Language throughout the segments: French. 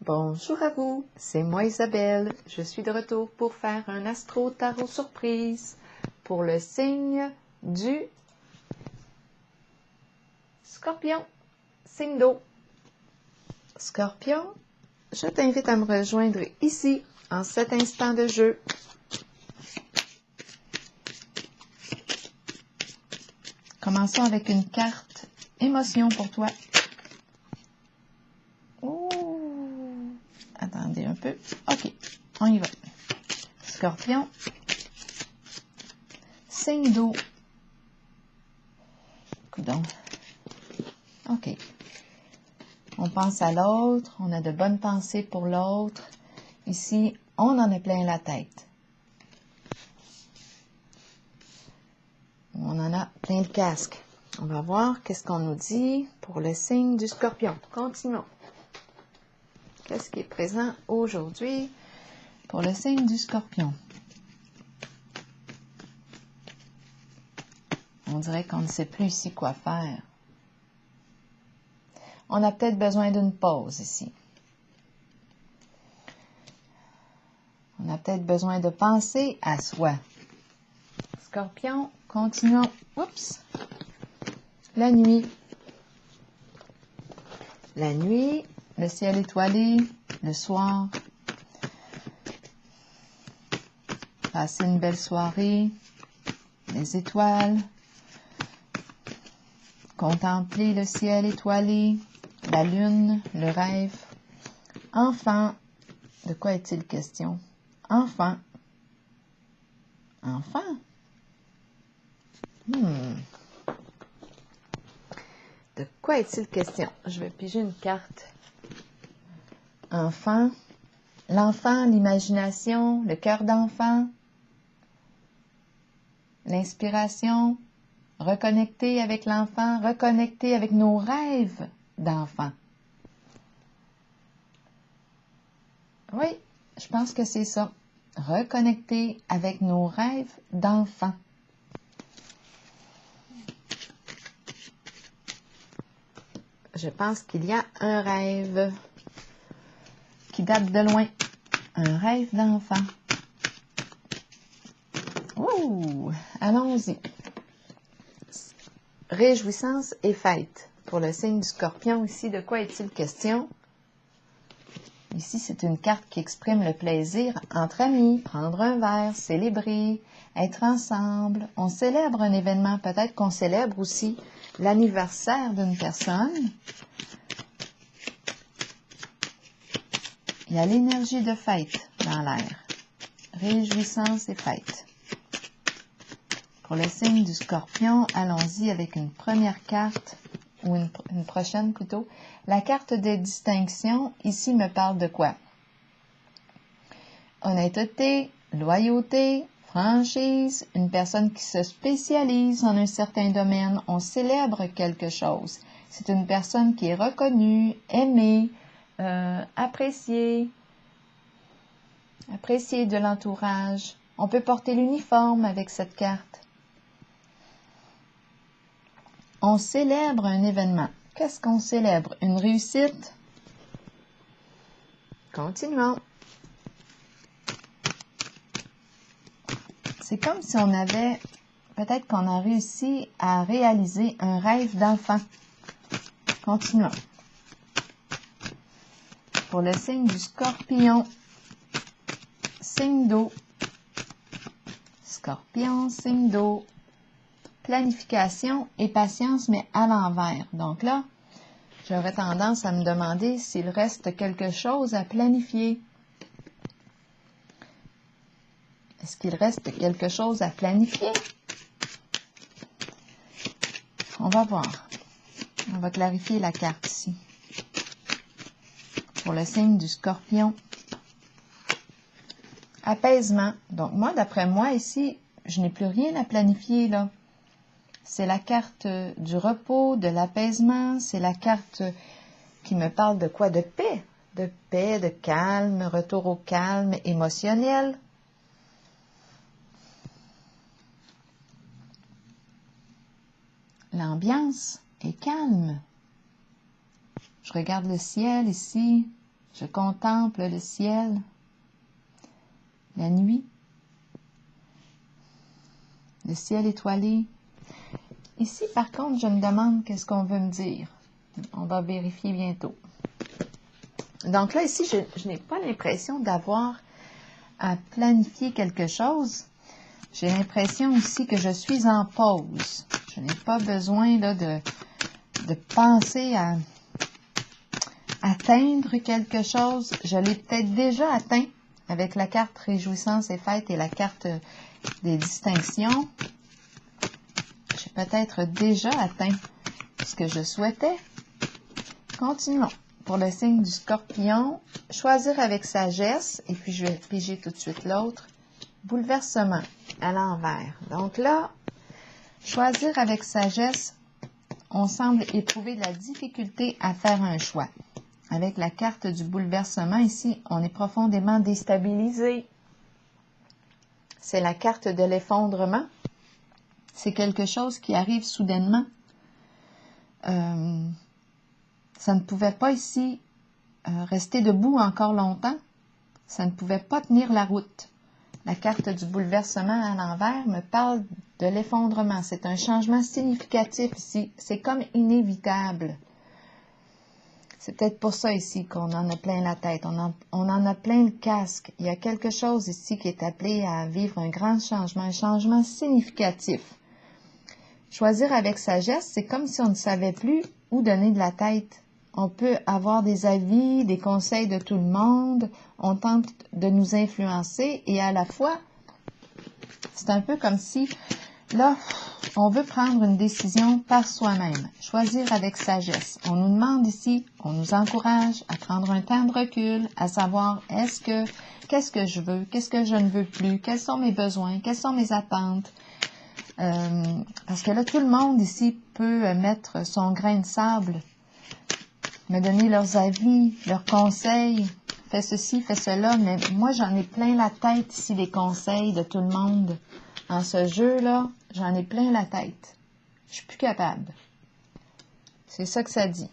Bonjour à vous, c'est moi Isabelle. Je suis de retour pour faire un astro tarot surprise pour le signe du Scorpion, signe d'eau. Scorpion, je t'invite à me rejoindre ici en cet instant de jeu. Commençons avec une carte émotion pour toi. Ouh. Attendez un peu. OK, on y va. Scorpion, signe d'eau. Coudonc. OK. On pense à l'autre, on a de bonnes pensées pour l'autre. Ici, on en a plein la tête. On en a plein le casque. On va voir qu'est-ce qu'on nous dit pour le signe du Scorpion. Continuons. Qu'est-ce qui est présent aujourd'hui pour le signe du Scorpion? On dirait qu'on ne sait plus ici quoi faire. On a peut-être besoin d'une pause ici. On a peut-être besoin de penser à soi. Scorpion, continuons. Oups! La nuit. La nuit, le ciel étoilé, le soir. Passer une belle soirée, les étoiles. Contempler le ciel étoilé, la lune, le rêve. Enfant, de quoi est-il question? Enfant. Enfant? De quoi est-il question? Je vais piger une carte. Enfant. L'enfant, l'imagination, le cœur d'enfant. L'inspiration. Reconnecter avec l'enfant, reconnecter avec nos rêves d'enfant. Oui, je pense que c'est ça. Reconnecter avec nos rêves d'enfant. Je pense qu'il y a un rêve qui date de loin. Un rêve d'enfant. Ouh, allons-y. Réjouissance et fête. Pour le signe du Scorpion, ici, de quoi est-il question? Ici, c'est une carte qui exprime le plaisir entre amis, prendre un verre, célébrer, être ensemble. On célèbre un événement, peut-être qu'on célèbre aussi l'anniversaire d'une personne. Il y a l'énergie de fête dans l'air. Réjouissance et fête. Pour le signe du Scorpion, allons-y avec une première carte, ou une prochaine plutôt. La carte des distinctions, ici, me parle de quoi? Honnêteté, loyauté, franchise, une personne qui se spécialise en un certain domaine. On célèbre quelque chose. C'est une personne qui est reconnue, aimée, appréciée de l'entourage. On peut porter l'uniforme avec cette carte. On célèbre un événement. Qu'est-ce qu'on célèbre? Une réussite? Continuons. C'est comme si on avait, peut-être qu'on a réussi à réaliser un rêve d'enfant. Continuons. Pour le signe du Scorpion, signe d'eau. Scorpion, signe d'eau. Planification et patience, mais à l'envers. Donc là, j'aurais tendance à me demander s'il reste quelque chose à planifier. Est-ce qu'il reste quelque chose à planifier? On va voir. On va clarifier la carte ici. Pour le signe du Scorpion. Apaisement. Donc moi, d'après moi, ici, je n'ai plus rien à planifier là. C'est la carte du repos, de l'apaisement. C'est la carte qui me parle de quoi? De paix. De paix, de calme, retour au calme émotionnel. L'ambiance est calme. Je regarde le ciel ici. Je contemple le ciel, la nuit, le ciel étoilé. Ici, par contre, je me demande qu'est-ce qu'on veut me dire. On va vérifier bientôt. Donc là, ici, je n'ai pas l'impression d'avoir à planifier quelque chose. J'ai l'impression aussi que je suis en pause. Je n'ai pas besoin là, de penser à atteindre quelque chose. Je l'ai peut-être déjà atteint avec la carte Réjouissance et Fête et la carte des distinctions. J'ai peut-être déjà atteint ce que je souhaitais. Continuons. Pour le signe du Scorpion, choisir avec sagesse, et puis je vais piger tout de suite l'autre. Bouleversement à l'envers. Donc là, choisir avec sagesse, on semble éprouver de la difficulté à faire un choix. Avec la carte du bouleversement, ici, on est profondément déstabilisé. C'est la carte de l'effondrement. C'est quelque chose qui arrive soudainement. Ça ne pouvait pas ici rester debout encore longtemps. Ça ne pouvait pas tenir la route. La carte du bouleversement à l'envers me parle de l'effondrement. C'est un changement significatif ici. C'est comme inévitable. C'est peut-être pour ça ici qu'on en a plein la tête. On en a plein le casque. Il y a quelque chose ici qui est appelé à vivre un grand changement, un changement significatif. Choisir avec sagesse, c'est comme si on ne savait plus où donner de la tête. On peut avoir des avis, des conseils de tout le monde. On tente de nous influencer et à la fois, c'est un peu comme si, là, on veut prendre une décision par soi-même. Choisir avec sagesse. On nous demande ici, on nous encourage à prendre un temps de recul, à savoir qu'est-ce que je veux, qu'est-ce que je ne veux plus, quels sont mes besoins, quelles sont mes attentes. Parce que là, tout le monde ici peut mettre son grain de sable, me donner leurs avis, leurs conseils, fais ceci, fais cela, mais moi, j'en ai plein la tête ici, les conseils de tout le monde. En ce jeu-là, j'en ai plein la tête. Je suis plus capable. C'est ça que ça dit.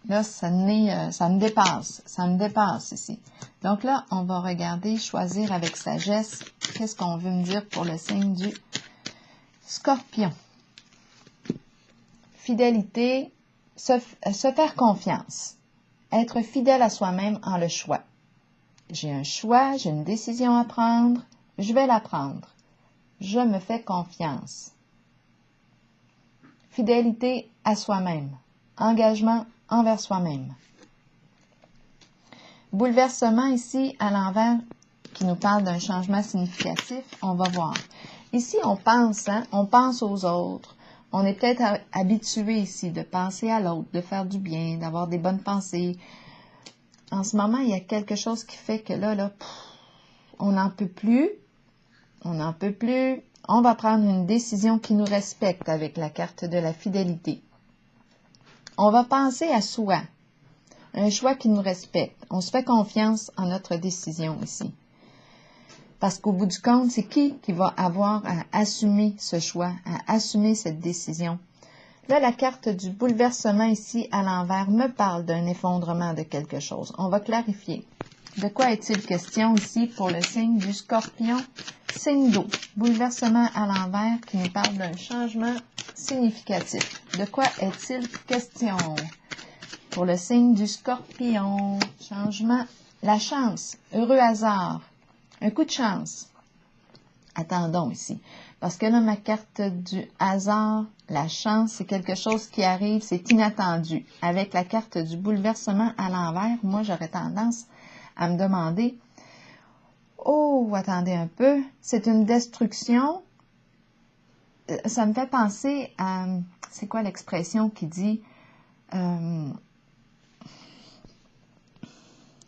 Là, ça me dépasse. Ça me dépasse ici. Donc là, on va regarder, choisir avec sagesse, qu'est-ce qu'on veut me dire pour le signe du Scorpion. Fidélité, se faire confiance. Être fidèle à soi-même en le choix. J'ai un choix, j'ai une décision à prendre, je vais la prendre. Je me fais confiance. Fidélité à soi-même. Engagement envers soi-même. Bouleversement ici à l'envers qui nous parle d'un changement significatif, on va voir. Ici, on pense aux autres. On est peut-être habitué ici de penser à l'autre, de faire du bien, d'avoir des bonnes pensées. En ce moment, il y a quelque chose qui fait que là, on n'en peut plus. On n'en peut plus. On va prendre une décision qui nous respecte avec la carte de la fidélité. On va penser à soi. Un choix qui nous respecte. On se fait confiance en notre décision ici. Parce qu'au bout du compte, c'est qui va avoir à assumer ce choix, à assumer cette décision. Là, la carte du bouleversement ici à l'envers me parle d'un effondrement de quelque chose. On va clarifier. De quoi est-il question ici pour le signe du Scorpion? Signe d'eau. Bouleversement à l'envers qui nous parle d'un changement significatif. De quoi est-il question pour le signe du Scorpion? Changement. La chance. Heureux hasard. Un coup de chance. Attendons ici. Parce que là, ma carte du hasard, la chance, c'est quelque chose qui arrive, c'est inattendu. Avec la carte du bouleversement à l'envers, moi, j'aurais tendance à me demander, oh, attendez un peu, c'est une destruction. Ça me fait penser à, c'est quoi l'expression qui dit,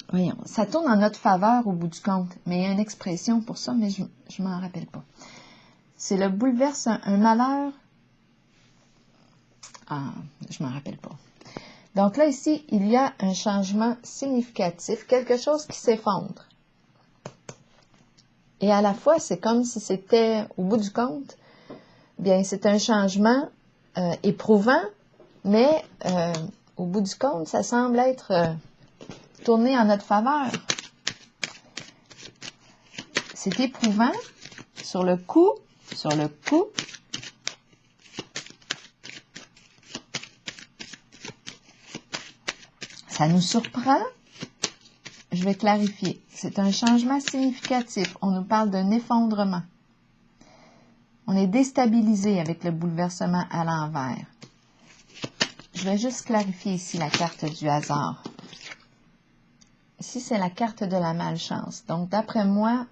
voyons, ça tourne en notre faveur au bout du compte, mais il y a une expression pour ça, mais je ne m'en rappelle pas. C'est le bouleversement, un malheur. Ah, je ne m'en rappelle pas. Donc là, ici, il y a un changement significatif, quelque chose qui s'effondre. Et à la fois, c'est comme si c'était, au bout du compte, bien, c'est un changement éprouvant, mais au bout du compte, ça semble être tourner en notre faveur. C'est éprouvant. Sur le coup, ça nous surprend. Je vais clarifier. C'est un changement significatif. On nous parle d'un effondrement. On est déstabilisé avec le bouleversement à l'envers. Je vais juste clarifier ici la carte du hasard. Ici, c'est la carte de la malchance. Donc, d'après moi,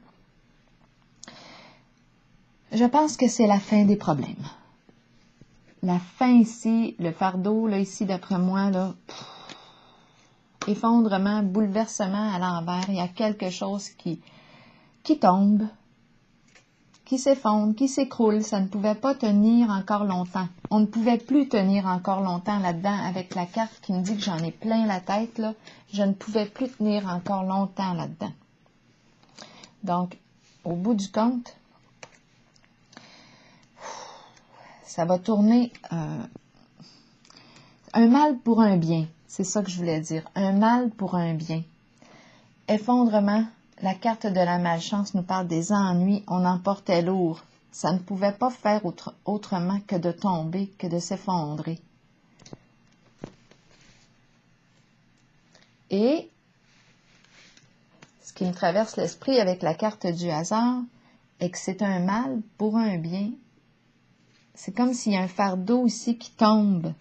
je pense que c'est la fin des problèmes. La fin ici, le fardeau, là, ici, d'après moi, là, effondrement, bouleversement à l'envers. Il y a quelque chose qui tombe, qui s'effondre, qui s'écroule. Ça ne pouvait pas tenir encore longtemps. On ne pouvait plus tenir encore longtemps là-dedans avec la carte qui me dit que j'en ai plein la tête, là. Je ne pouvais plus tenir encore longtemps là-dedans. Donc, au bout du compte, ça va tourner un mal pour un bien. C'est ça que je voulais dire. Un mal pour un bien. Effondrement, la carte de la malchance nous parle des ennuis. On en portait lourd. Ça ne pouvait pas faire autrement que de tomber, que de s'effondrer. Et ce qui me traverse l'esprit avec la carte du hasard est que c'est un mal pour un bien. C'est comme s'il y a un fardeau ici qui tombe.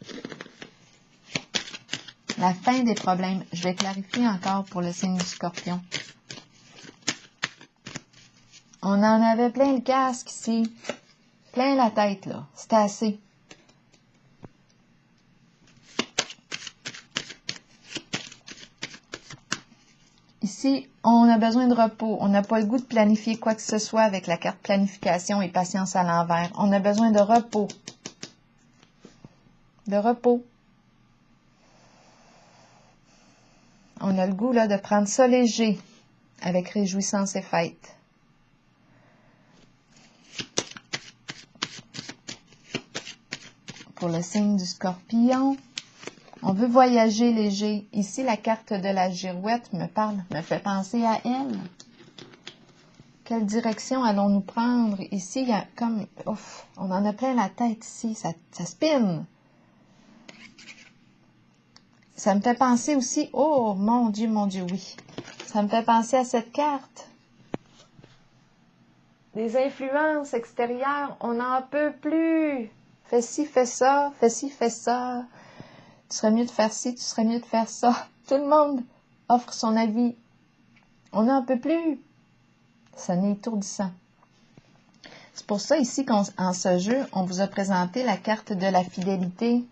La fin des problèmes. Je vais clarifier encore pour le signe du Scorpion. On en avait plein le casque ici. Plein la tête, là. C'était assez. Ici, on a besoin de repos. On n'a pas le goût de planifier quoi que ce soit avec la carte planification et patience à l'envers. On a besoin de repos. De repos. On a le goût là, de prendre ça léger avec réjouissance et fête. Pour le signe du Scorpion, on veut voyager léger. Ici, la carte de la girouette me fait penser à elle. Quelle direction allons-nous prendre? Ici, il y a comme... Ouf, on en a plein la tête ici, ça spinne. Ça me fait penser aussi... Oh, mon Dieu, oui. Ça me fait penser à cette carte. Des influences extérieures, on n'en peut plus. Fais ci, fais ça, fais ci, fais ça. Tu serais mieux de faire ci, tu serais mieux de faire ça. Tout le monde offre son avis. On n'en peut plus. Ça n'est étourdissant. C'est pour ça ici qu'en ce jeu, on vous a présenté la carte de la fidélité.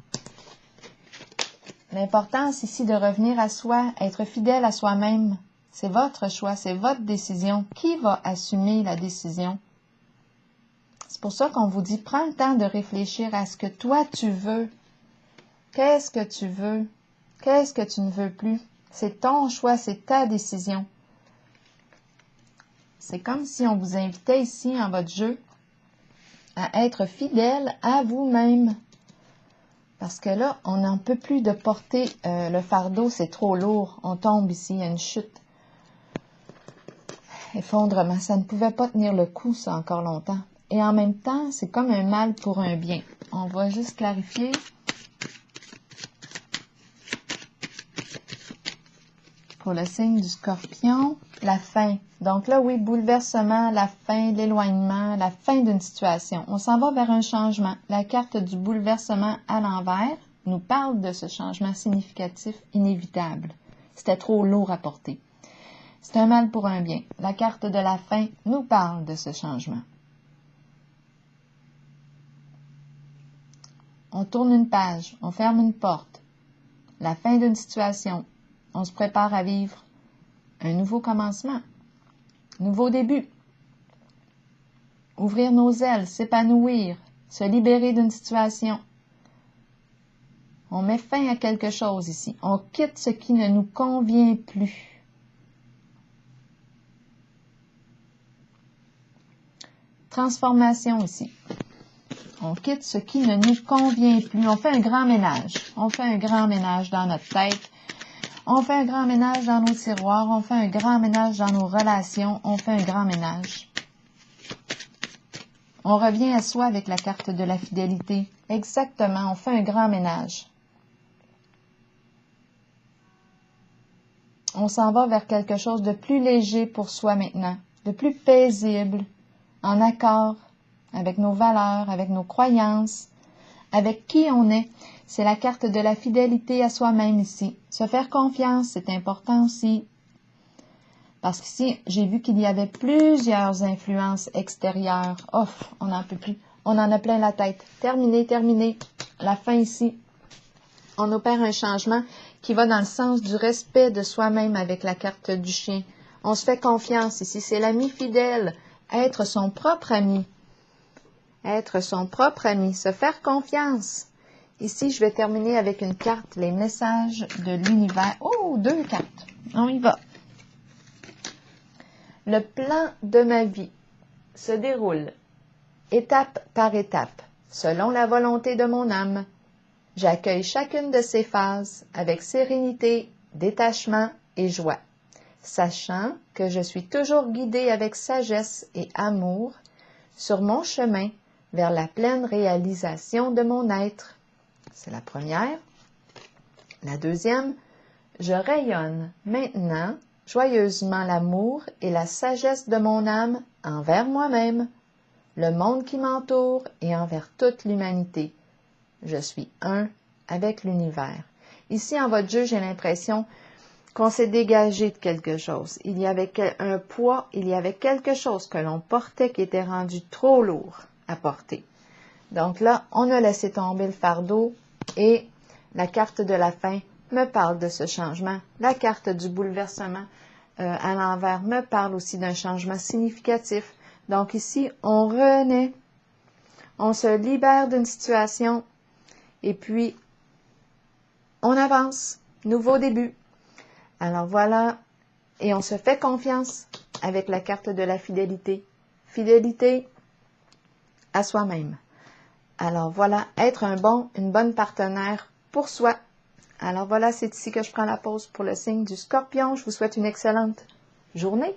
L'importance ici de revenir à soi, être fidèle à soi-même. C'est votre choix, c'est votre décision. Qui va assumer la décision? C'est pour ça qu'on vous dit, prends le temps de réfléchir à ce que toi tu veux. Qu'est-ce que tu veux? Qu'est-ce que tu ne veux plus? C'est ton choix, c'est ta décision. C'est comme si on vous invitait ici, en votre jeu, à être fidèle à vous-même. Parce que là, on n'en peut plus de porter le fardeau, c'est trop lourd. On tombe ici, il y a une chute. Effondrement, ça ne pouvait pas tenir le coup, ça, encore longtemps. Et en même temps, c'est comme un mal pour un bien. On va juste clarifier. Pour le signe du Scorpion, la fin. Donc là, oui, bouleversement, la fin, l'éloignement, la fin d'une situation. On s'en va vers un changement. La carte du bouleversement à l'envers nous parle de ce changement significatif inévitable. C'était trop lourd à porter. C'est un mal pour un bien. La carte de la fin nous parle de ce changement. On tourne une page, on ferme une porte. La fin d'une situation. On se prépare à vivre un nouveau commencement, nouveau début. Ouvrir nos ailes, s'épanouir, se libérer d'une situation. On met fin à quelque chose ici. On quitte ce qui ne nous convient plus. Transformation ici. On quitte ce qui ne nous convient plus. On fait un grand ménage. On fait un grand ménage dans notre tête. On fait un grand ménage dans nos tiroirs, on fait un grand ménage dans nos relations, on fait un grand ménage. On revient à soi avec la carte de la fidélité. Exactement, on fait un grand ménage. On s'en va vers quelque chose de plus léger pour soi maintenant, de plus paisible, en accord avec nos valeurs, avec nos croyances, avec qui on est. C'est la carte de la fidélité à soi-même ici. Se faire confiance, c'est important aussi. Parce qu'ici, j'ai vu qu'il y avait plusieurs influences extérieures. Ouf, on n'en peut plus. On en a plein la tête. Terminé, terminé. La fin ici. On opère un changement qui va dans le sens du respect de soi-même avec la carte du chien. On se fait confiance ici. C'est l'ami fidèle. Être son propre ami. Être son propre ami. Se faire confiance. Ici, je vais terminer avec une carte, les messages de l'univers. Oh, 2 cartes. On y va. Le plan de ma vie se déroule étape par étape, selon la volonté de mon âme. J'accueille chacune de ces phases avec sérénité, détachement et joie, sachant que je suis toujours guidée avec sagesse et amour sur mon chemin vers la pleine réalisation de mon être. C'est la première. La deuxième, je rayonne maintenant joyeusement l'amour et la sagesse de mon âme envers moi-même, le monde qui m'entoure et envers toute l'humanité. Je suis un avec l'univers. Ici, en votre jeu, j'ai l'impression qu'on s'est dégagé de quelque chose. Il y avait un poids, il y avait quelque chose que l'on portait qui était rendu trop lourd à porter. Donc là, on a laissé tomber le fardeau et la carte de la fin me parle de ce changement. La carte du bouleversement à l'envers me parle aussi d'un changement significatif. Donc ici, on renaît, on se libère d'une situation et puis on avance. Nouveau début. Alors voilà, et on se fait confiance avec la carte de la fidélité. Fidélité à soi-même. Alors voilà, être une bonne partenaire pour soi. Alors voilà, c'est ici que je prends la pause pour le signe du Scorpion. Je vous souhaite une excellente journée.